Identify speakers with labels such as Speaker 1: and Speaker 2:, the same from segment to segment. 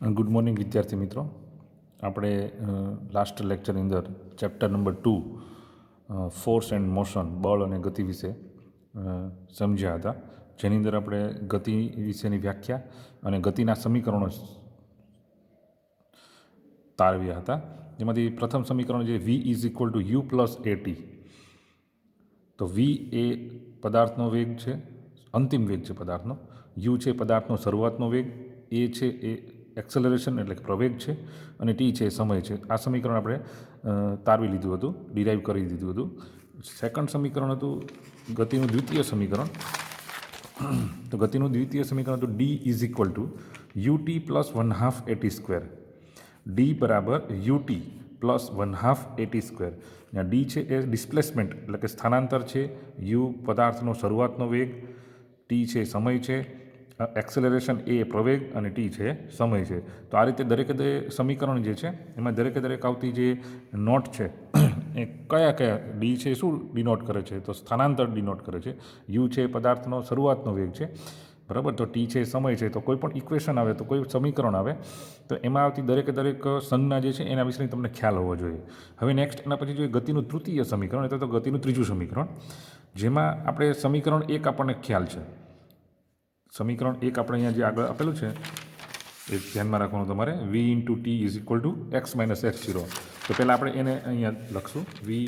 Speaker 1: Good morning વિદ્યાર્થી મિત્રો. આપણે લાસ્ટ લેક્ચરની અંદર chapter number 2 force and motion, બળ અને ગતિ વિશે સમજ્યા હતા, જેની અંદર આપણે ગતિ વિશેની વ્યાખ્યા અને ગતિના સમીકરણો તારવ્યા હતા. જેમાંથી પ્રથમ સમીકરણ જે v is equal to U plus A T. તો v એ પદાર્થનો વેગ છે, અંતિમ વેગ છે પદાર્થનો. યુ છે પદાર્થનો શરૂઆતનો વેગ, એ છે એ એક્સેલરેશન એટલે કે પ્રવેગ છે, અને ટી છે સમય છે. આ સમીકરણ આપણે તારવી લીધું હતું, ડિરાઈવ કરી દીધું હતું. સેકન્ડ સમીકરણ હતું ગતિનું દ્વિતીય સમીકરણ. તો ગતિનું દ્વિતીય સમીકરણ હતું d is equal to u t plus 1/2 a t square. D બરાબર u t plus 1/2 a t square. D છે એ ડિસ્પ્લેસમેન્ટ એટલે કે સ્થાનાંતર છે, યુ પદાર્થનો શરૂઆતનો વેગ, ટી છે સમય છે, એક્સેલરેશન એ પ્રવેગ અને ટી છે સમય છે. તો આ રીતે દરેકે સમીકરણ જે છે એમાં દરેકે દરેક આવતી જે નોટ છે એ કયા ડી છે શું ડિનોટ કરે છે, તો સ્થાનાંતર ડિનોટ કરે છે. યુ છે પદાર્થનો શરૂઆતનો વેગ છે, બરાબર. તો ટી છે સમય છે. તો કોઈ પણ ઇક્વેશન આવે, તો કોઈ સમીકરણ આવે, તો એમાં આવતી દરેકે દરેક સંજ્ઞા જે છે એના વિશેની તમને ખ્યાલ હોવો જોઈએ. હવે નેક્સ્ટ એના પછી જોઈએ ગતિનું તૃતીય સમીકરણ, એટલે તો ગતિનું ત્રીજું સમીકરણ, જેમાં આપણે સમીકરણ એક આપણને ખ્યાલ છે. સમીકરણ એક આપણે અહીંયા જે આગળ આપેલું છે એ ધ્યાનમાં રાખવાનું તમારે. V into T is equal to X minus X zero. તો પહેલાં આપણે એને અહીંયા લખશું, V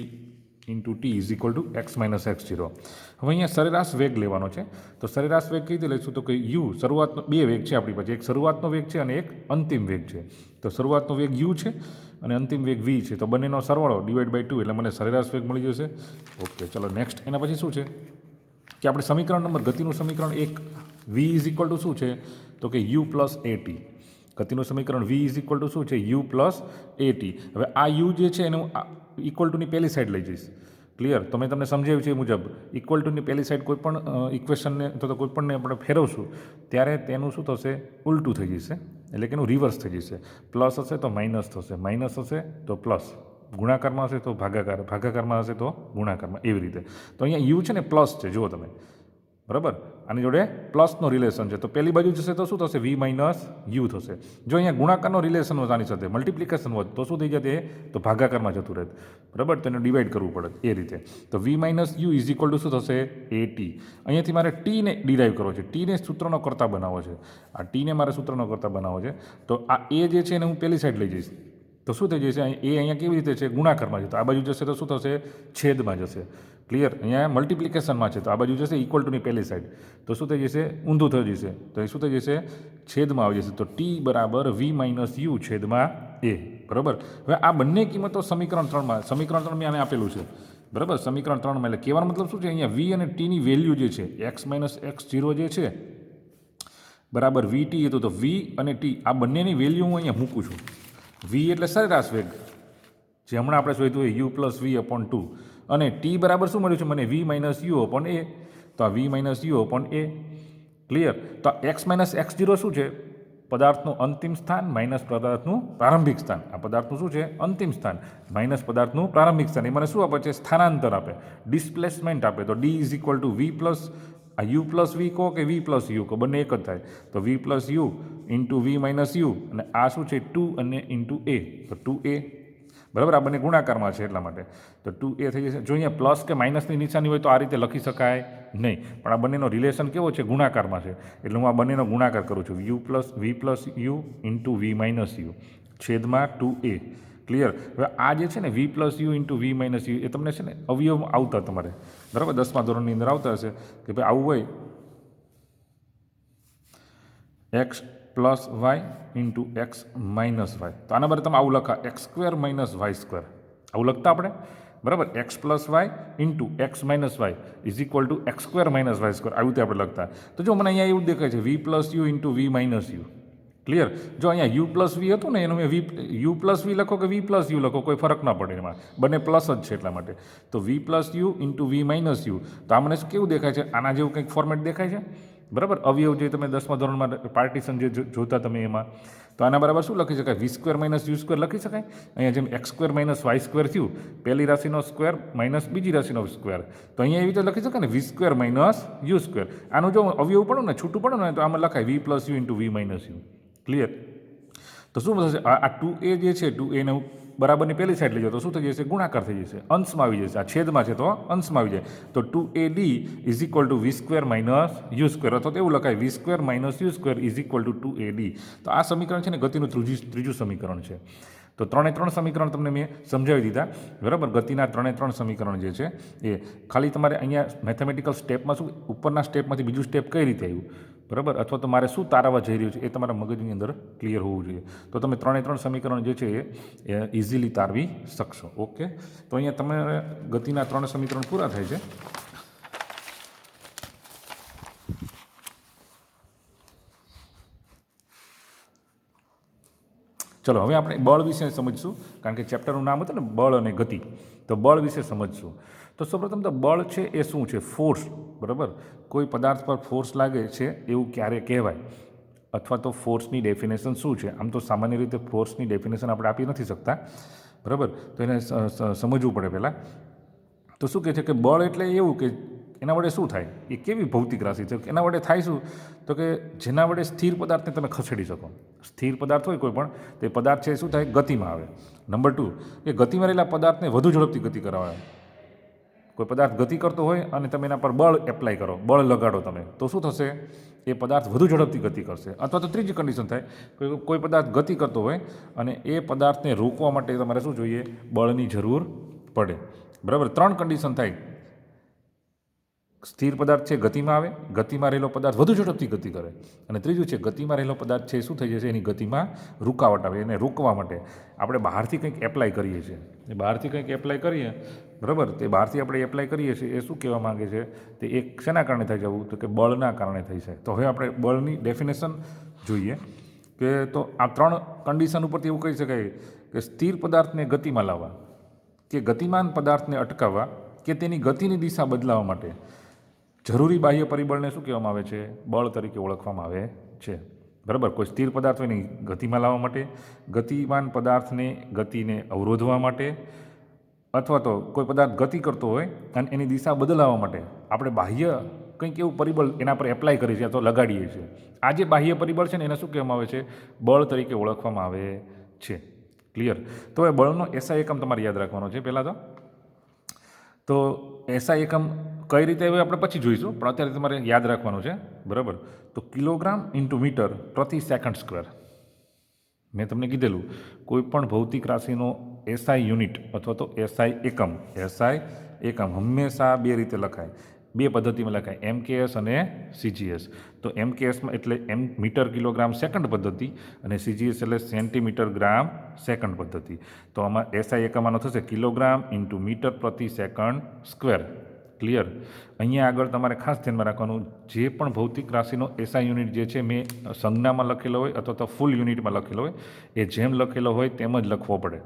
Speaker 1: into T is equal to X minus X zero. હવે અહીંયા સરેરાશ વેગ લેવાનો છે. તો સરેરાશ વેગ કઈ રીતે લઈશું, તો કે યુ શરૂઆતનો બે વેગ છે આપણી પાસે, એક શરૂઆતનો વેગ છે અને એક અંતિમ વેગ છે. તો શરૂઆતનો વેગ યુ છે અને અંતિમ વેગ વી છે. તો બંનેનો સરવાળો ડિવાઈડ બાય 2 એટલે મને સરેરાશ વેગ મળી જશે. ઓકે, ચલો નેક્સ્ટ એના પછી શું છે કે આપણે સમીકરણ નંબર ગતિનું સમીકરણ એક વી ઇઝ ઇક્વલ ટુ શું છે, તો કે યુ પ્લસ એટી. ગતિનું સમીકરણ વી ઇઝ ઇક્વલ ટુ શું છે, યુ પ્લસ એટી. હવે આ યુ જે છે એને હું ઇક્વલ ટુની પહેલી સાઈડ લઈ જઈશ. ક્લિયર? તો મેં તમને સમજાવ્યું છે એ મુજબ ઇક્વલ ટુની પહેલી સાઈડ કોઈ પણ ઇક્વેશનને તો કોઈ પણને આપણે ફેરવશું ત્યારે તેનું શું થશે, ઉલટું થઈ જશે, એટલે કે એનું રિવર્સ થઈ જશે. પ્લસ હશે તો માઇનસ થશે, માઇનસ હશે તો પ્લસ, ગુણાકારમાં હશે તો ભાગાકાર, ભાગાકારમાં હશે તો ગુણાકારમાં, એવી રીતે. તો અહીંયા યુ છે ને પ્લસ છે, જુઓ તમે, બરાબર. આની જોડે પ્લસનો રિલેશન છે, તો પહેલી બાજુ જશે તો શું થશે, વી માઇનસ યુ થશે. જો અહીંયા ગુણાકારનો રિલેશન હોત આની સાથે, મલ્ટિપ્લિકેશન હોત તો શું થઈ જશે, તો ભાગાકારમાં જતું રહે, બરાબર. તેને ડિવાઈડ કરવું પડે એ રીતે. તો V minus U is equal to શું થશે, એ ટી. અહીંયાથી મારે ટીને ડિરાઈવ કરવો છે, ટીને સૂત્રનો કરતા બનાવવો છે. આ ટીને મારે સૂત્રનો કરતા બનાવવો છે. તો આ એ જે છે એને હું પહેલી સાઈડ લઈ જઈશ, તો શું થઈ જશે, એ અહીંયા કેવી રીતે છે, ગુણાકારમાં છે. તો આ બાજુ જશે તો શું થશે, છેદમાં જશે. ક્લિયર? અહીંયા મલ્ટિપ્લિકેશનમાં છે, તો આ બાજુ જશે ઇક્વલ ટુની પહેલી સાઈડ, તો શું થઈ જશે, ઊંધું થઈ જશે. તો એ શું થઈ જશે, છેદમાં આવી જશે. તો ટી બરાબર વી માઇનસ યુ છેદમાં એ, બરાબર. હવે આ બંને કિંમતો સમીકરણ 3માં, સમીકરણ 3 મેં આને આપેલું છે, બરાબર. સમીકરણ 3માં એટલે કહેવાનો મતલબ શું છે, અહીંયા વી અને ટીની વેલ્યુ જે છે, એક્સ માઇનસ એક્સ ઝીરો જે છે બરાબર વી ટી હતું, તો વી અને ટી આ બંનેની વેલ્યુ હું અહીંયા મૂકું છું. વી એટલે સરેરાશ વેગ, જે હમણાં આપણે શોધ્યું હોય યુ પ્લસ વી અપોન 2, અને ટી બરાબર શું મળ્યું છે મને, V minus U upon A. તો આ V minus U upon A. Clear? તો એક્સ માઇનસ એક્સ ઝીરો શું છે, પદાર્થનું અંતિમ સ્થાન માઇનસ પદાર્થનું પ્રારંભિક સ્થાન. આ પદાર્થનું શું છે, અંતિમ સ્થાન માઇનસ પદાર્થનું પ્રારંભિક સ્થાન. એ મને શું આપે છે, સ્થાનાંતર આપે, ડિસ્પ્લેસમેન્ટ આપે. તો D is equal to V plus આ યુ પ્લસ વી કહો કે વી પ્લસ યુ કહો, બંને એક જ થાય. તો V plus U into V minus U, અને આ શું છે 2 અને ઇન્ટુ એ, તો 2a, બરાબર. આ બંને ગુણાકારમાં છે એટલા માટે તો 2a થઈ જશે. જો અહીંયા પ્લસ કે માઇનસની નિશાની હોય તો આ રીતે લખી શકાય નહીં, પણ આ બંનેનો રિલેશન કેવો છે, ગુણાકારમાં છે, એટલે હું આ બંનેનો ગુણાકાર કરું છું. V plus U into V minus U છેદમાં 2a. ક્લિયર? હવે આ જે છે ને V plus U into V minus U, એ તમને છે ને અવયવ આવતા તમારે, બરાબર, 10મા ધોરણની અંદર આવતા હશે કે ભાઈ આવું હોય, X plus Y into X minus Y. તો આના બારે તમે આવું લખા, X square minus Y square, આવું લખતા આપણે, બરાબર. X plus Y into X minus Y is equal to X square minus Y square, આવી રીતે આપણે લખતા. તો જો મને અહીંયા એવું દેખાય છે V plus U into V minus U. Clear? જો અહીંયા યુ પ્લસ વી હતું ને એનું મેં યુ પ્લસ વી લખો કે વી પ્લસ યુ લખો કોઈ ફરક ના પડે, એમાં બંને પ્લસ જ છે એટલા માટે. તો V plus U into V minus U, તો આ મને કેવું દેખાય છે, આના જેવું કંઈક ફોર્મેટ દેખાય છે, બરાબર. અવયવ જે તમે 10મા ધોરણમાં પાર્ટીશન જે જોતા તમે એમાં, તો આના બરાબર શું લખી શકાય, V square minus U square લખી શકાય. અહીંયા જેમ X square minus Y square થયું, પહેલી રાશિનો સ્ક્વેર માઇનસ બીજી રાશિનો સ્ક્વેર, તો અહીંયા એવી રીતે લખી શકાય ને, વી સ્ક્વેર માઇનસ યુ સ્ક્વેર. આનું જો અવયવ પડો ને, છૂટું પડો ને, તો આમાં લખાય V plus U into V minus U. Clear? તો શું થશે, આ 2a જે છે 2a ને બરાબરની પહેલી સાઈડ લઈ જાઓ તો શું થઈ જશે, ગુણાકાર થઈ જશે, અંશમાં આવી જશે. આ છેદમાં છે તો અંશમાં આવી જાય. તો 2ad is equal two v² minus u², અથવા તો એવું લખાય v² minus u² is equal two 2ad. તો આ સમીકરણ છે ને ગતિનું ત્રીજું સમીકરણ છે. તો 3 સમીકરણ તમને મેં સમજાવી દીધા, બરાબર. ગતિના 3 સમીકરણ જે છે એ ખાલી તમારે અહીંયા મેથેમેટિકલ સ્ટેપમાં શું, ઉપરના સ્ટેપમાંથી બીજું સ્ટેપ કઈ રીતે આવ્યું, બરાબર, અથવા તો મારે શું તારવવા જઈ રહ્યું છે એ તમારા મગજની અંદર ક્લિયર હોવું જોઈએ. તો તમે 3 સમીકરણ જે છે એ ઇઝીલી તારવી શકશો. ઓકે, તો અહીંયા તમારે ગતિના 3 સમીકરણ પૂરા થાય છે. ચલો હવે આપણે બળ વિશે સમજશું, કારણ કે ચેપ્ટરનું નામ હતું ને બળ અને ગતિ. તો બળ વિશે સમજશું. તો સૌપ્રથમ તો બળ છે એ શું છે, ફોર્સ, બરાબર. કોઈ પદાર્થ પર ફોર્સ લાગે છે એવું ક્યારે કહેવાય, અથવા તો ફોર્સની ડેફિનેશન શું છે. આમ તો સામાન્ય રીતે ફોર્સની ડેફિનેશન આપણે આપી નથી શકતા, બરાબર. તો એને સમજવું પડે પહેલાં. તો શું કહે છે કે બળ એટલે એવું કે એના વડે શું થાય, એ કેવી ભૌતિક રાશિ છે, એના વડે થાય શું, તો કે જેના વડે સ્થિર પદાર્થને તમે ખસેડી શકો. સ્થિર પદાર્થ હોય કોઈ પણ, તે પદાર્થ છે શું થાય, ગતિમાં આવે. નંબર 2, એ ગતિમાં રહેલા પદાર્થને વધુ ઝડપથી ગતિ કરાવે. કોઈ પદાર્થ ગતિ કરતો હોય અને તમે એના પર બળ એપ્લાય કરો, બળ લગાડો તમે, તો શું થશે, એ પદાર્થ વધુ ઝડપથી ગતિ કરશે. અથવા તો ત્રીજી કન્ડિશન થાય, કોઈ પદાર્થ ગતિ કરતો હોય અને એ પદાર્થને રોકવા માટે તમારે શું જોઈએ, બળની જરૂર પડે, બરાબર. 3 કન્ડિશન થાય. સ્થિર પદાર્થ છે ગતિમાં આવે, ગતિમાં રહેલો પદાર્થ વધુ ઝડપથી ગતિ કરે, અને ત્રીજું છે ગતિમાં રહેલો પદાર્થ છે શું થઈ જશે, એની ગતિમાં રૂકાવટ આવે. એને રોકવા માટે આપણે બહારથી કંઈક એપ્લાય કરીએ છીએ. એ બહારથી કંઈક એપ્લાય કરીએ, બરાબર. તે બહારથી આપણે એપ્લાય કરીએ છીએ એ શું કહેવા માગે છે, તે એક શેના કારણે થઈ જવું, તો કે બળના કારણે થઈ છે. તો હવે આપણે બળની ડેફિનેશન જોઈએ કે તો આ 3 કન્ડિશન ઉપરથી એવું કહી શકાય કે સ્થિર પદાર્થને ગતિમાં લાવવા, કે ગતિમાન પદાર્થને અટકાવવા, કે તેની ગતિની દિશા બદલાવવા માટે જરૂરી બાહ્ય પરિબળને શું કહેવામાં આવે છે, બળ તરીકે ઓળખવામાં આવે છે, બરાબર. કોઈ સ્થિર પદાર્થ હોય એની ગતિમાં લાવવા માટે, ગતિમાન પદાર્થને ગતિને અવરોધવા માટે, અથવા તો કોઈ પદાર્થ ગતિ કરતો હોય અને એની દિશા બદલાવવા માટે આપણે બાહ્ય કંઈક એવું પરિબળ એના પર એપ્લાય કરીએ છીએ અથવા લગાડીએ છીએ. આ જે બાહ્ય પરિબળ છે ને એને શું કહેવામાં આવે છે, બળ તરીકે ઓળખવામાં આવે છે. ક્લિયર. તો એ બળનો એસઆઈ એકમ તમારે યાદ રાખવાનો છે પહેલાં તો એસઆઈ એકમ કઈ રીતે હવે આપણે પછી જોઈશું, પણ અત્યારે તમારે યાદ રાખવાનું છે, બરાબર. તો કિલોગ્રામ ઇન્ટુ મીટર પ્રતિ સેકન્ડ સ્ક્વેર. મેં તમને કીધેલું કોઈ પણ ભૌતિક રાશિનો એસઆઈ યુનિટ અથવા તો એસઆઈ એકમ હંમેશા 2 રીતે લખાય, 2 પદ્ધતિમાં લખાય, MKS અને CGS. તો MKSમાં એટલે મીટર કિલોગ્રામ સેકન્ડ પદ્ધતિ, અને CGS એટલે સેન્ટીમીટર ગ્રામ સેકન્ડ પદ્ધતિ. તો આમાં એસઆઈ એકમ આનો થશે કિલોગ્રામ ઇન્ટુ મીટર પ્રતિ સેકન્ડ સ્ક્વેર. ક્લિયર. અહીંયા આગળ તમારે ખાસ ધ્યાનમાં રાખવાનું, જે પણ ભૌતિક રાશિનો એસઆઈ યુનિટ જે છે મેં સંજ્ઞામાં લખેલો હોય અથવા તો ફૂલ યુનિટમાં લખેલો હોય, એ જેમ લખેલો હોય તેમ જ લખવો પડે.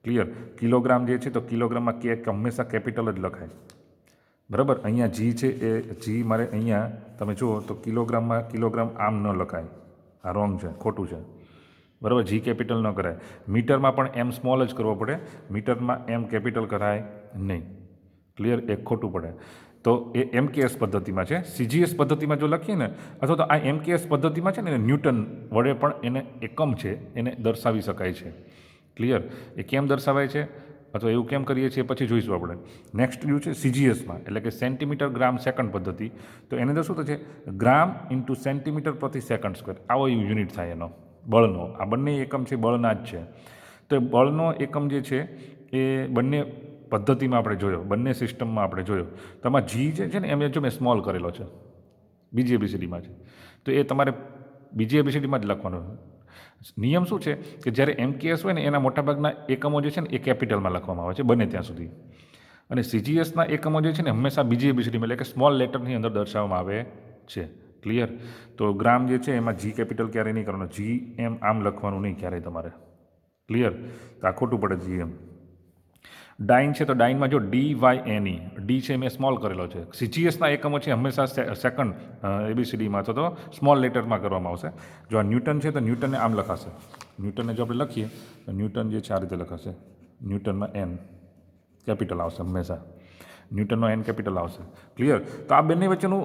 Speaker 1: ક્લિયર. કિલોગ્રામ જે છે તો કિલોગ્રામમાં કે હંમેશા કેપિટલ જ લખાય, બરાબર. અહીંયા જી છે એ જી મારે અહીંયા તમે જુઓ તો કિલોગ્રામમાં કિલોગ્રામ આમ ન લખાય, આ રોંગ છે, ખોટું છે, બરાબર. જી કેપિટલ ન કરાય. મીટરમાં પણ એમ સ્મોલ જ કરવો પડે, મીટરમાં એમ કેપિટલ કરાય નહીં. ક્લિયર. એ ખોટું પડે. તો એ MKS પદ્ધતિમાં છે. CGS પદ્ધતિમાં જો લખીએ ને, અથવા તો આ MKS પદ્ધતિમાં છે ને ન્યૂટન વડે પણ એને એકમ છે એને દર્શાવી શકાય છે. ક્લિયર. એ કેમ દર્શાવાય છે અથવા એવું કેમ કરીએ છીએ પછી જોઈશું આપણે. નેક્સ્ટ રહ્યું છે CGSમાં, એટલે કે સેન્ટીમીટર ગ્રામ સેકન્ડ પદ્ધતિ. તો એની અંદર શું થશે, ગ્રામ ઇન્ટુ સેન્ટીમીટર પ્રતિ સેકન્ડ સ્ક્વેર, આવો યુનિટ થાય એનો બળનો. આ બંને એકમ છે બળના જ છે. તો એ બળનો એકમ જે છે એ બંને પદ્ધતિમાં આપણે જોયો, બંને સિસ્ટમમાં આપણે જોયો. તો આમાં જી જે છે ને એમ જો મેં સ્મોલ કરેલો છે, બીજી ABCDમાં છે, તો એ તમારે બીજી ABCDમાં જ લખવાનો. નિયમ શું છે કે જ્યારે MKS હોય ને એના મોટાભાગના એકમો જે છે ને એ કેપિટલમાં લખવામાં આવે છે બને ત્યાં સુધી, અને CGSના એકમો જે છે ને હંમેશા બીજી ABCDમાં એટલે કે સ્મોલ લેટરની અંદર દર્શાવવામાં આવે છે. ક્લિયર. તો ગ્રામ જે છે એમાં જી કેપિટલ ક્યારેય નહીં કરવાનો, જી એમ આમ લખવાનું નહીં ક્યારેય તમારે. ક્લિયર. તો આ ખોટું પડે જી એમ. ડાઇન છે તો ડાઇનમાં જો DYNE, ડી છે મેં સ્મોલ કરેલો છે. CGSના એકમો છે હંમેશા સેકન્ડ ABCDમાં અથવા તો સ્મોલ લેટરમાં કરવામાં આવશે. જો આ ન્યૂટન છે તો ન્યૂટનને આમ લખાશે, ન્યૂટનને જો આપણે લખીએ તો ન્યૂટન જે છે આ રીતે લખાશે, ન્યૂટનમાં N કેપિટલ આવશે હંમેશા. ન્યૂટનનો એન કેપિટલ આવશે. ક્લિયર? તો આ બંને વચ્ચેનું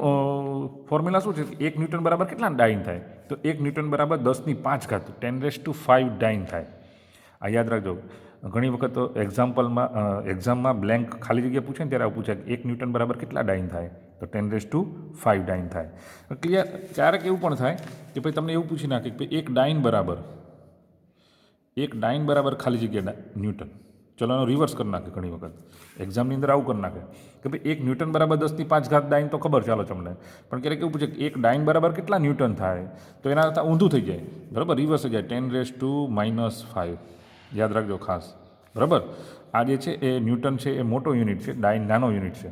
Speaker 1: ફોર્મ્યુલા શું છે? 1 ન્યૂટન બરાબર કેટલા ડાઇન થાય? તો 1 ન્યૂટન બરાબર 10⁵ 10⁵ ડાઇન થાય. આ યાદ રાખજો. ઘણી વખત એક્ઝામમાં બ્લેન્ક ખાલી જગ્યા પૂછે ને ત્યારે આવું પૂછે કે 1 ન્યૂટન બરાબર કેટલા ડાઇન થાય? તો 10⁵ ડાઇન થાય. ક્લિયર? ક્યારેક એવું પણ થાય કે ભાઈ તમને એવું પૂછી નાખે કે એક ડાઇન બરાબર ખાલી જગ્યા ન્યૂટન. ચલો એનો રિવર્સ કરી નાખે. ઘણી વખત એક્ઝામની અંદર આવું કરી નાખે કે ભાઈ 1 ન્યૂટન બરાબર 10⁵ ડાઇન તો ખબર ચાલો તમને, પણ ક્યારેક એવું પૂછે કે એક ડાઇન બરાબર કેટલા ન્યૂટન થાય? તો એના કરતાં ઊંધું થઈ જાય. બરાબર? રિવર્સ થઈ જાય. 10⁻⁵ યાદ રાખજો ખાસ. બરાબર? આ જે છે એ ન્યૂટન છે એ મોટો યુનિટ છે, ડાઇન નાનો યુનિટ છે.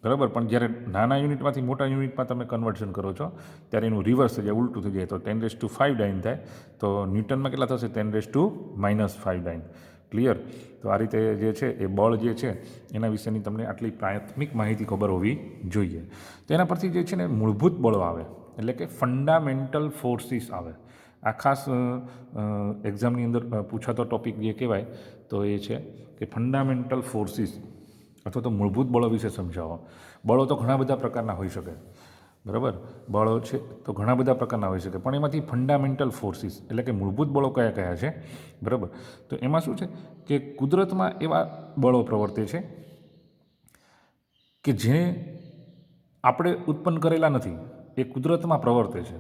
Speaker 1: બરાબર? પણ જ્યારે નાના યુનિટમાંથી મોટા યુનિટમાં તમે કન્વર્ઝન કરો છો ત્યારે એનું રિવર્સ થઈ જાય, ઉલટું થઈ જાય. તો 10⁵ ડાઇન થાય. તો ન્યૂટનમાં કેટલા થશે? 10⁻⁻ ડાઇન. ક્લિયર? તો આ રીતે જે છે એ બળ જે છે એના વિશેની તમને આટલી પ્રાથમિક માહિતી ખબર હોવી જોઈએ. તો એના પરથી જે છે ને મૂળભૂત બળો આવે, એટલે કે ફંડામેન્ટલ ફોર્સિસ આવે. આ ખાસ એક્ઝામની અંદર પૂછાતો ટૉપિક જે કહેવાય તો એ છે કે ફંડામેન્ટલ ફોર્સિસ અથવા તો મૂળભૂત બળો વિશે સમજાવો. બળો તો ઘણા બધા પ્રકારના હોઈ શકે. બરાબર? બળો છે તો ઘણા બધા પ્રકારના હોઈ શકે, પણ એમાંથી ફંડામેન્ટલ ફોર્સિસ એટલે કે મૂળભૂત બળો કયા કયા છે? બરાબર? તો એમાં શું છે કે કુદરતમાં એવા બળો પ્રવર્તે છે કે જે આપણે ઉત્પન્ન કરેલા નથી, એ કુદરતમાં પ્રવર્તે છે.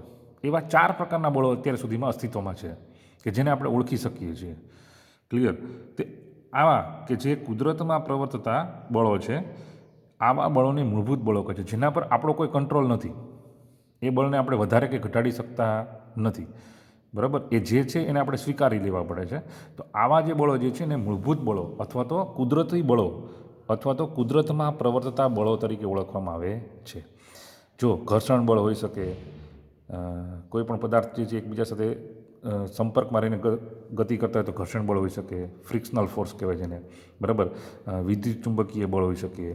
Speaker 1: એવા 4 પ્રકારના બળો અત્યાર સુધીમાં અસ્તિત્વમાં છે કે જેને આપણે ઓળખી શકીએ છીએ. ક્લિયર? તે આવા કે જે કુદરતમાં પ્રવર્તતા બળો છે, આવા બળોને મૂળભૂત બળો કહે છે, જેના પર આપણો કોઈ કંટ્રોલ નથી. એ બળને આપણે વધારે કે ઘટાડી શકતા નથી. બરાબર? એ જે છે એને આપણે સ્વીકારી લેવા પડે છે. તો આવા જે બળો જે છે ને મૂળભૂત બળો અથવા તો કુદરતી બળો અથવા તો કુદરતમાં પ્રવર્તતા બળો તરીકે ઓળખવામાં આવે છે. જો ઘર્ષણ બળ હોઈ શકે, કોઈ પણ પદાર્થ જે છે એકબીજા સાથે સંપર્કમાં રહીને ગતિ કરતા હોય તો ઘર્ષણ બળ હોઈ શકે, ફ્રિક્શનલ ફોર્સ કહેવાય જેને. બરાબર? વિદ્યુત ચુંબકીય બળ હોઈ શકે,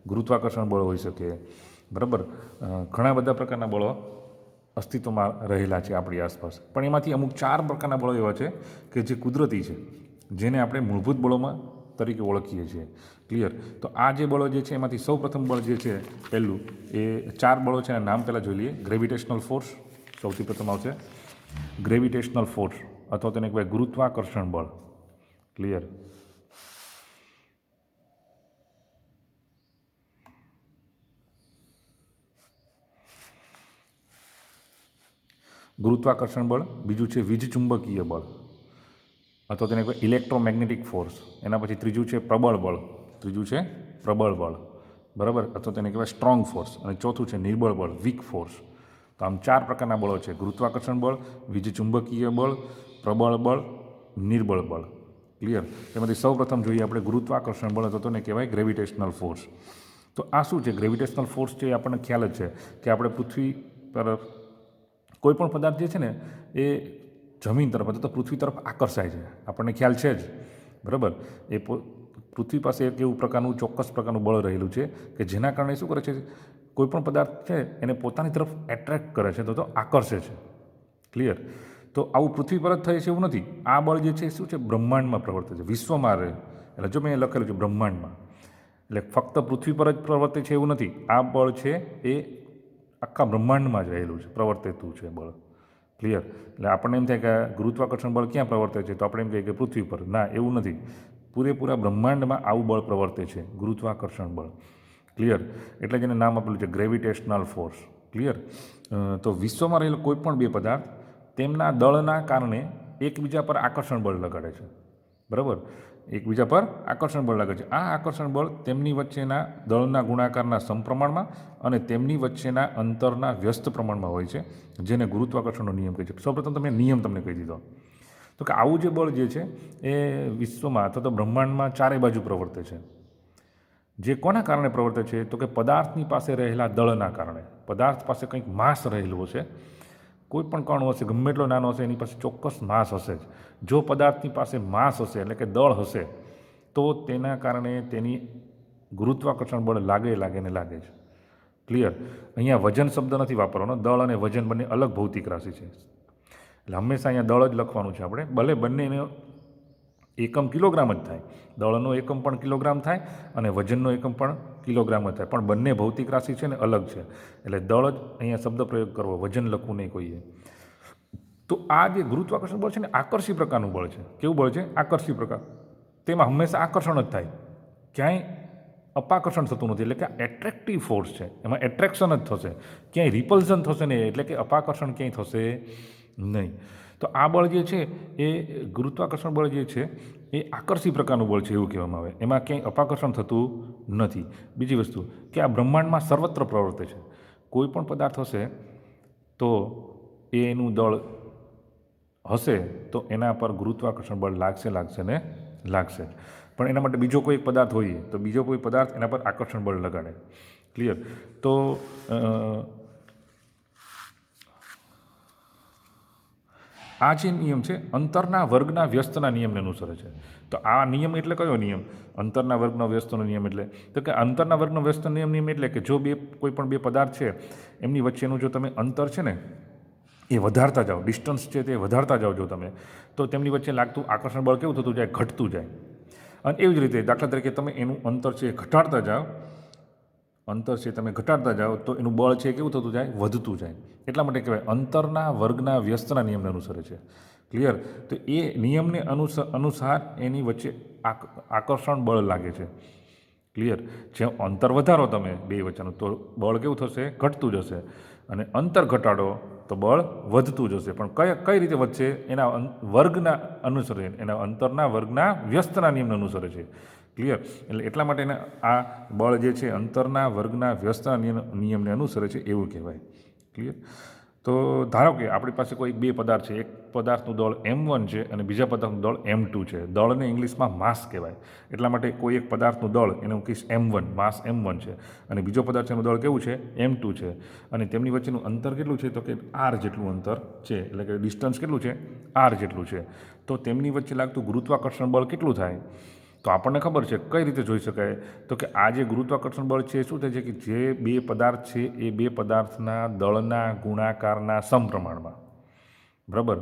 Speaker 1: ગુરુત્વાકર્ષણ બળ હોઈ શકે. બરાબર? ઘણા બધા પ્રકારના બળો અસ્તિત્વમાં રહેલા છે આપણી આસપાસ, પણ એમાંથી અમુક 4 પ્રકારના બળો એવા છે કે જે કુદરતી છે, જેને આપણે મૂળભૂત બળોમાં તરીકે ઓળખીએ છીએ. ક્લિયર? તો આ જે બળો જે છે એમાંથી સૌપ્રથમ બળ જે છે પહેલું એ 4 બળો છે એના નામ પહેલાં જોઈ લઈએ. ગ્રેવિટેશનલ ફોર્સ સૌથી પ્રથમ આવશે. ગ્રેવિટેશનલ ફોર્સ અથવા તેને કહેવાય ગુરુત્વાકર્ષણ બળ. ક્લિયર? ગુરુત્વાકર્ષણ બળ. બીજું છે વીજચુંબકીય બળ અથવા તેને કહેવાય ઇલેક્ટ્રોમેગ્નેટિક ફોર્સ. એના પછી ત્રીજું છે પ્રબળ બળ. બરાબર? અથવા તેને કહેવાય સ્ટ્રોંગ ફોર્સ. અને ચોથું છે નિર્બળ બળ, વીક ફોર્સ. તો આમ 4 પ્રકારના બળો છે: ગુરુત્વાકર્ષણ બળ, વીજચુંબકીય બળ, પ્રબળ બળ, નિર્બળ બળ. ક્લિયર? એમાંથી સૌપ્રથમ જોઈએ આપણે ગુરુત્વાકર્ષણ બળ અથવા તેને કહેવાય ગ્રેવિટેશનલ ફોર્સ. તો આ શું છે? ગ્રેવિટેશનલ ફોર્સ છે એ આપણને ખ્યાલ જ છે કે આપણે પૃથ્વી પર કોઈ પણ પદાર્થ જે છે ને એ જમીન તરફ અથવા તો પૃથ્વી તરફ આકર્ષાય છે. આપણને ખ્યાલ છે જ. બરાબર? એ પૃથ્વી પાસે એક એવું પ્રકારનું ચોક્કસ પ્રકારનું બળ રહેલું છે કે જેના કારણે શું કરે છે? કોઈ પણ પદાર્થ છે એને પોતાની તરફ એટ્રેક્ટ કરે છે, તો આકર્ષે છે. ક્લિયર? તો આવું પૃથ્વી પર જ થાય છે એવું નથી. આ બળ જે છે શું છે? બ્રહ્માંડમાં પ્રવર્તે છે, વિશ્વમાં રહે. એટલે જો મેં લખેલું છે બ્રહ્માંડમાં, એટલે ફક્ત પૃથ્વી પર જ પ્રવર્તે છે એવું નથી. આ બળ છે એ આખા બ્રહ્માંડમાં જ રહેલું છે, પ્રવર્તેતું છે બળ. ક્લિયર? એટલે આપણને એમ થાય કે ગુરુત્વાકર્ષણ બળ ક્યાં પ્રવર્તે છે? તો આપણે એમ કહીએ કે પૃથ્વી પર. ના, એવું નથી. પૂરેપૂરા બ્રહ્માંડમાં આવું બળ પ્રવર્તે છે, ગુરુત્વાકર્ષણ બળ. ક્લિયર? એટલે જ એને નામ આપેલું છે ગ્રેવિટેશનલ ફોર્સ. ક્લિયર? તો વિશ્વમાં રહેલો કોઈ પણ બે પદાર્થ તેમના દળના કારણે એકબીજા પર આકર્ષણ બળ લગાડે છે. બરાબર? એકબીજા પર આકર્ષણ બળ લાગે છે. આ આકર્ષણ બળ તેમની વચ્ચેના દળના ગુણાકારના સમપ્રમાણમાં અને તેમની વચ્ચેના અંતરના વ્યસ્ત પ્રમાણમાં હોય છે, જેને ગુરુત્વાકર્ષણનો નિયમ કહે છે. સૌપ્રથમ નિયમ તમને કહી દીધો. તો કે આવું જે બળ જે છે એ વિશ્વમાં અથવા તો બ્રહ્માંડમાં 4 બાજુ પ્રવર્તે છે. જે કોના કારણે પ્રવર્તે છે? તો કે પદાર્થની પાસે રહેલા દળના કારણે. પદાર્થ પાસે કંઈક માસ રહેલું હશે. કોઈ પણ કણ હશે, ગમે એટલો નાનો હશે, એની પાસે ચોક્કસ માસ હશે જ. જો પદાર્થની પાસે માસ હશે એટલે કે દળ હશે તો તેના કારણે તેની ગુરુત્વાકર્ષણ બળ લાગે છે. ક્લિયર? અહીંયા વજન શબ્દ નથી વાપરવાનો. દળ અને વજન બંને અલગ ભૌતિક રાશિ છે. એટલે હંમેશા અહીંયા દળ જ લખવાનું છે આપણે. ભલે બંનેને એકમ કિલોગ્રામ જ થાય, દળનો એકમ પણ કિલોગ્રામ થાય અને વજનનો એકમ પણ કિલોગ્રામ જ થાય, પણ બંને ભૌતિક રાશિ છે ને અલગ છે, એટલે દળ જ અહીંયા શબ્દ પ્રયોગ કરવો, વજન લખવું નહીં કોઈએ. તો આ જે ગુરુત્વાકર્ષણ બળ છે ને આકર્ષી પ્રકારનું બળ છે. કેવું બળ છે? આકર્ષી પ્રકાર. તેમાં હંમેશા આકર્ષણ જ થાય, ક્યાંય અપાકર્ષણ થતું નથી, એટલે કે એટ્રેક્ટિવ ફોર્સ છે, એમાં એટ્રેક્શન જ થશે, ક્યાંય રિપલ્ઝન થશે નહીં, એટલે કે અપાકર્ષણ ક્યાંય થશે નહીં. તો આ બળ જે છે એ ગુરુત્વાકર્ષણ બળ જે છે એ આકર્ષી પ્રકારનું બળ છે એવું કહેવામાં આવે, એમાં ક્યાંય અપાકર્ષણ થતું નથી. બીજી વસ્તુ કે આ બ્રહ્માંડમાં સર્વત્ર પ્રવર્તે છે. કોઈ પણ પદાર્થ હશે તો એનું દળ હશે તો એના પર ગુરુત્વાકર્ષણ બળ લાગશે ને લાગશે. પણ એના માટે બીજો કોઈ પદાર્થ હોય તો બીજો કોઈ પદાર્થ એના પર આકર્ષણ બળ લગાડે. ક્લિયર? તો આ જે નિયમ છે અંતરના વર્ગના વ્યસ્તના નિયમને અનુસરે છે. તો આ નિયમ એટલે કયો નિયમ? અંતરના વર્ગનો વ્યસ્તનો નિયમ એટલે તો કે અંતરના વર્ગનો વ્યસ્ત નિયમ એટલે કે જો કોઈ પણ બે પદાર્થ છે એમની વચ્ચેનું જો તમે અંતર છે ને એ વધારતા જાઓ, ડિસ્ટન્સ છે તે વધારતા જાઓ જો તમે, તો તેમની વચ્ચે લાગતું આકર્ષણ બળ કેવું થતું જાય? ઘટતું જાય. અને એવી જ રીતે દાખલા તરીકે તમે એનું અંતર છે એ ઘટાડતા જાઓ, અંતર છે તમે ઘટાડતા જાઓ તો એનું બળ છે કેવું થતું જાય? વધતું જાય. એટલા માટે કહેવાય અંતરના વર્ગના વ્યસ્તના નિયમને અનુસરે છે. ક્લિયર? તો એ નિયમને અનુસાર એની વચ્ચે આકર્ષણ બળ લાગે છે. ક્લિયર? જે અંતર વધારો તમે બે વચ્ચેનું તો બળ કેવું થશે? ઘટતું જશે. અને અંતર ઘટાડો તો બળ વધતું જશે. પણ કઈ રીતે વધશે? એના વર્ગના અનુસરે, એના અંતરના વર્ગના વ્યસ્તના નિયમને અનુસરે છે. ક્લિયર? એટલે એટલા માટે એને આ બળ જે છે અંતરના વર્ગના વ્યસ્તના નિયમને અનુસરે છે એવું કહેવાય. ક્લિયર? તો ધારો કે આપણી પાસે કોઈ બે પદાર્થ છે, એક પદાર્થનું દળ M1 છે અને બીજા પદાર્થનું દળ M2 છે. દળને ઇંગ્લિશમાં માસ કહેવાય. એટલા માટે કોઈ એક પદાર્થનું દળ એને હું કહીશ M1, માસ M1 છે, અને બીજો પદાર્થ એનું દળ કેવું છે? M2 છે. અને તેમની વચ્ચેનું અંતર કેટલું છે? તો કે R જેટલું અંતર છે, એટલે કે ડિસ્ટન્સ કેટલું છે? R જેટલું છે. તો તેમની વચ્ચે લાગતું ગુરુત્વાકર્ષણ બળ કેટલું થાય? તો આપણને ખબર છે કઈ રીતે જોઈ શકાય? તો કે આ જે ગુરુત્વાકર્ષણ બળ છે શું થાય છે કે જે બે પદાર્થ છે એ બે પદાર્થના દળના ગુણાકારના સમપ્રમાણમાં, બરાબર,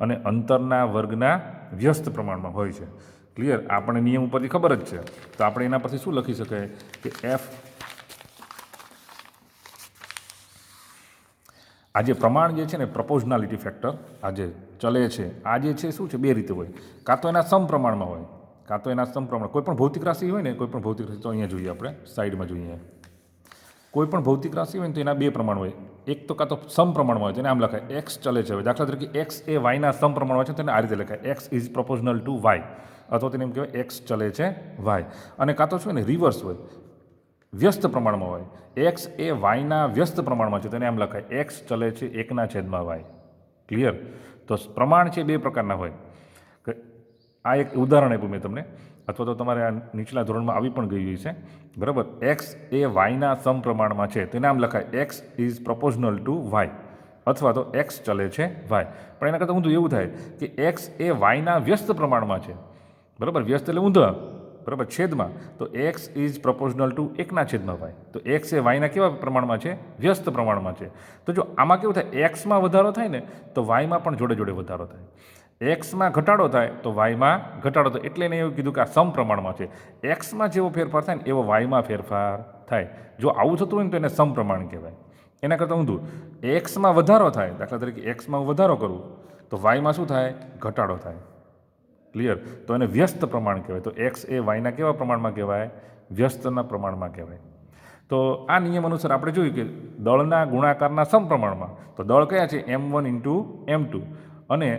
Speaker 1: અને અંતરના વર્ગના વ્યસ્ત પ્રમાણમાં હોય છે. ક્લિયર? આપણને નિયમ ઉપરથી ખબર જ છે. તો આપણે એના પરથી શું લખી શકાય કે F, આ જે પ્રમાણ જે છે ને પ્રપોઝનાલિટી ફેક્ટર આ જે ચલે છે આ જે છે શું છે? બે રીતે હોય, કાં તો એના સમપ્રમાણમાં હોય, કાં તો એના સમપ્રમાણ. કોઈ પણ ભૌતિક રાશિ હોય ને, કોઈ પણ ભૌતિક રાશિ, તો અહીંયા જોઈએ આપણે સાઈડમાં જોઈએ, કોઈ પણ ભૌતિક રાશિ હોય ને તો એના બે પ્રમાણ હોય. એક તો કાં તો સમપ્રમાણમાં હોય, તેને આમ લખાય એક્સ ચલે છે. હવે દાખલા તરીકે એક્સ એ વાયના સમપ્રમાણ હોય છે, તેને આ રીતે લખાય X is proportional to Y, અથવા તેને એમ કહેવાય એક્સ ચલે છે વાય. અને કાં તો શું ને રિવર્સ હોય, વ્યસ્ત પ્રમાણમાં હોય, એક્સ એ વાયના વ્યસ્ત પ્રમાણમાં છે, તેને આમ લખાય એક્સ ચલે છે 1/વાય. ક્લિયર? તો પ્રમાણ છે બે પ્રકારના હોય. આ એક ઉદાહરણ આપ્યું મેં તમને, અથવા તો તમારે આ નીચલા ધોરણમાં આવી પણ ગઈ છે, બરાબર. એક્સ એ વાયના સમપ્રમાણમાં છે, તેને આમ લખાય X is proportional to Y, અથવા તો એક્સ ચલે છે વાય. પણ એના કરતાં ઊંધું એવું થાય કે એક્સ એ વાયના વ્યસ્ત પ્રમાણમાં છે, બરાબર, વ્યસ્ત એટલે ઊંધા, બરાબર, છેદમાં, તો એક્સ ઇઝ પ્રોપોઝનલ ટુ 1/વાય. તો એક્સ એ વાયના કેવા પ્રમાણમાં છે? વ્યસ્ત પ્રમાણમાં છે. તો જો આમાં કેવું થાય, એક્સમાં વધારો થાય ને તો વાયમાં પણ જોડે જોડે વધારો થાય, એક્સમાં ઘટાડો થાય તો વાયમાં ઘટાડો થાય. એટલે એને એવું કીધું કે આ સમપ્રમાણમાં છે. એક્સમાં જેવો ફેરફાર થાય ને એવો વાયમાં ફેરફાર થાય. જો આવું થતું હોય ને તો એને સમપ્રમાણ કહેવાય. એના કરતાં ઊંધું, એક્સમાં વધારો થાય, દાખલા તરીકે એક્સમાં હું વધારો કરું તો વાયમાં શું થાય? ઘટાડો થાય. ક્લિયર? તો એને વ્યસ્ત પ્રમાણ કહેવાય. તો એક્સ એ વાયના કેવા પ્રમાણમાં કહેવાય? વ્યસ્તના પ્રમાણમાં કહેવાય. તો આ નિયમ અનુસાર આપણે જોયું કે દળના ગુણાકારના સમપ્રમાણમાં, તો દળ કયા છે? M1 × M2, અને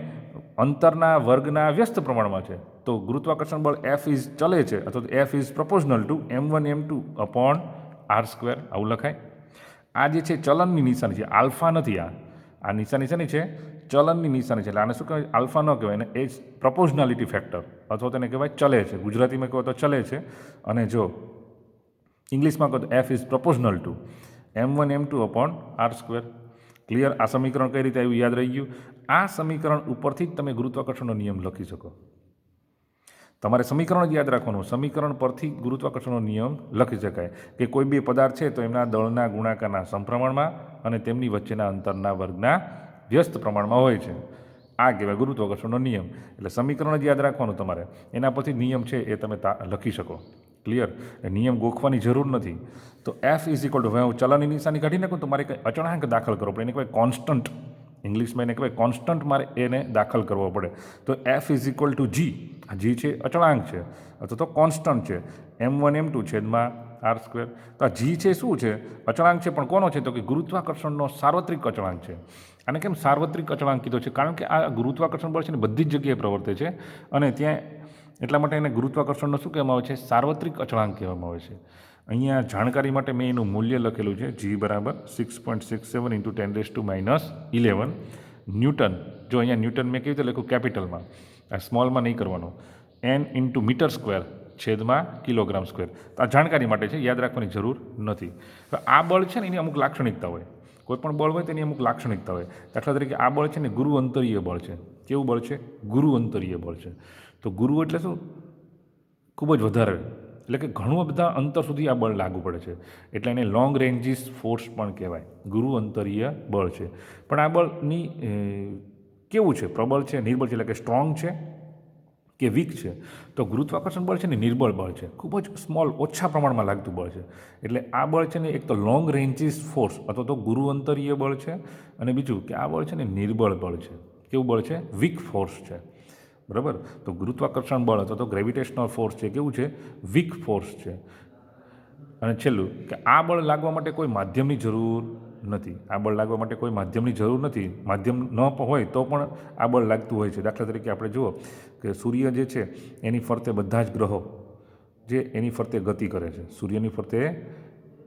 Speaker 1: અંતરના વર્ગના વ્યસ્ત પ્રમાણમાં છે. તો ગુરુત્વાકર્ષણ બળ F ઇઝ ચલે છે, અથવા તો F is proportional to M1 M2 upon R², આવું લખાય. આ જે છે ચલનની નિશાની છે, આલ્ફા નથી. આ નિશાની છે ને છે ચલનની નિશાની છે, એટલે આને શું કહેવાય? આલ્ફા ન કહેવાય, એને એ જ પ્રોપોઝનાલિટી ફેક્ટર, અથવા તેને કહેવાય ચલે છે. ગુજરાતીમાં કહો તો ચલે છે, અને જો ઇંગ્લિશમાં કહો તો F is proportional to M1 M2 upon R². Clear? આ સમીકરણ કઈ રીતે આવ્યું? યાદ રહી ગયું? આ સમીકરણ ઉપરથી જ તમે ગુરુત્વાકર્ષણનો નિયમ લખી શકો. તમારે સમીકરણ જ યાદ રાખવાનું, સમીકરણ પરથી ગુરુત્વાકર્ષણનો નિયમ લખી શકાય કે કોઈ બે પદાર્થ છે તો એમના દળના ગુણાકારના સમપ્રમાણમાં અને તેમની વચ્ચેના અંતરના વર્ગના વ્યસ્ત પ્રમાણમાં હોય છે. આ કહેવાય ગુરુત્વાકર્ષણનો નિયમ. એટલે સમીકરણ જ યાદ રાખવાનું તમારે, એના પરથી નિયમ છે એ તમે લખી શકો. ક્લિયર? એ નિયમ ગોખવાની જરૂર નથી. તો એફ ઇઝ ઇક્વલ ટુ, હવે હું ચલનની નિશાની કાઢી નાખું તો મારે કંઈ અચળાંક દાખલ કરવો પડે, એને કહેવાય કોન્સ્ટન્ટ. ઇંગ્લિશમાં એને કહેવાય કોન્સ્ટન્ટ, મારે એને દાખલ કરવો પડે. તો F is equal two G. જી છે અચળાંક છે અથવા તો કોન્સ્ટન્ટ છે, m1 m2 છેદમાં r². તો આ જી છે શું છે? અચળાંક છે, પણ કોનો છે? તો કે ગુરુત્વાકર્ષણનો સાર્વત્રિક અચળાંક છે. આને કેમ સાર્વત્રિક અચળાંક કીધો છે? કારણ કે આ ગુરુત્વાકર્ષણ બળ છે ને બધી જ જગ્યાએ પ્રવર્તે છે, અને ત્યાં એટલા માટે એને ગુરુત્વાકર્ષણનો શું કહેવામાં આવે છે? સાર્વત્રિક અચળાંક કહેવામાં આવે છે. અહીંયા જાણકારી માટે મેં એનું મૂલ્ય લખેલું છે, જી બરાબર 6.67 × 10⁻11 ન્યૂટન. જો અહીંયા ન્યૂટન મેં કેવી રીતે લખ્યું? કેપિટલમાં, આ સ્મોલમાં નહીં કરવાનું. n × મીટર² છેદમાં કિલોગ્રામ². તો આ જાણકારી માટે છે, યાદ રાખવાની જરૂર નથી. તો આ બળ છે ને એની અમુક લાક્ષણિકતા હોય, કોઈ પણ બળ હોય તેની અમુક લાક્ષણિકતા હોય. દાખલા તરીકે આ બળ છે ને ગુરુ અંતરીય બળ છે. કેવું બળ છે? ગુરુ અંતરીય બળ છે. તો ગુરુ એટલે શું? ખૂબ જ વધારે, એટલે કે ઘણું બધા અંતર સુધી આ બળ લાગુ પડે છે, એટલે એને લોંગ રેન્જીસ ફોર્સ પણ કહેવાય. ગુરુ અંતરીય બળ છે. પણ આ બળની કેવું છે? પ્રબળ છે, નિર્બળ છે, એટલે કે સ્ટ્રોંગ છે કે વીક છે? તો ગુરુત્વાકર્ષણ બળ છે ને નિર્બળ બળ છે, ખૂબ જ સ્મોલ, ઓછા પ્રમાણમાં લાગતું બળ છે. એટલે આ બળ છે ને એક તો લોંગ રેન્જીસ ફોર્સ અથવા તો ગુરુ અંતરીય બળ છે, અને બીજું કે આ બળ છે ને નિર્બળ બળ છે. કેવું બળ છે? વીક ફોર્સ છે. બરાબર? તો ગુરુત્વાકર્ષણ બળ અથવા તો ગ્રેવિટેશનલ ફોર્સ છે, કેવું છે? વીક ફોર્સ છે. અને છેલ્લું કે આ બળ લાગવા માટે કોઈ માધ્યમની જરૂર નથી. આ બળ લાગવા માટે કોઈ માધ્યમની જરૂર નથી. માધ્યમ ન હોય તો પણ આ બળ લાગતું હોય છે. દાખલા તરીકે આપણે જુઓ કે સૂર્ય જે છે એની ફરતે બધા જ ગ્રહો જે એની ફરતે ગતિ કરે છે. સૂર્યની ફરતે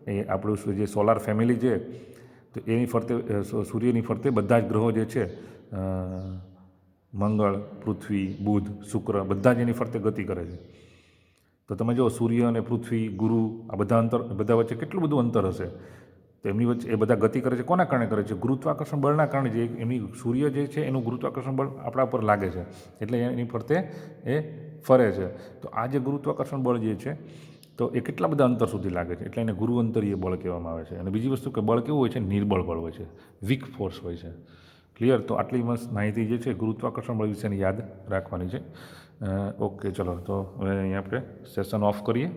Speaker 1: એ આપણું જે સોલાર ફેમિલી છે તો એની ફરતે, સૂર્યની ફરતે બધા જ ગ્રહો જે છે, મંગળ, પૃથ્વી, બુધ, શુક્ર, બધા જ એની ફરતે ગતિ કરે છે. તો તમે જુઓ સૂર્ય અને પૃથ્વી, ગુરુ, આ બધા વચ્ચે કેટલું બધું અંતર હશે. તો એમની વચ્ચે એ બધા ગતિ કરે છે. કોના કારણે કરે છે? ગુરુત્વાકર્ષણ બળના કારણે. જે એમની સૂર્ય જે છે એનું ગુરુત્વાકર્ષણ બળ આપણા પર લાગે છે, એટલે એની ફરતે એ ફરે છે. તો આ જે ગુરુત્વાકર્ષણ બળ જે છે તો એ કેટલા બધા અંતર સુધી લાગે છે, એટલે એને ગુરુ અંતરીય બળ કહેવામાં આવે છે. અને બીજી વસ્તુ કે બળ કેવું હોય છે? નિર્બળ બળ હોય છે, વીક ફોર્સ હોય છે. ક્લિયર? તો આટલી મસ્ત માહિતી જે છે ગુરુત્વાકર્ષણ બળ વિશેની યાદ રાખવાની છે. ઓકે, ચલો તો હવે અહીંયા આપણે સેશન ઓફ કરીએ.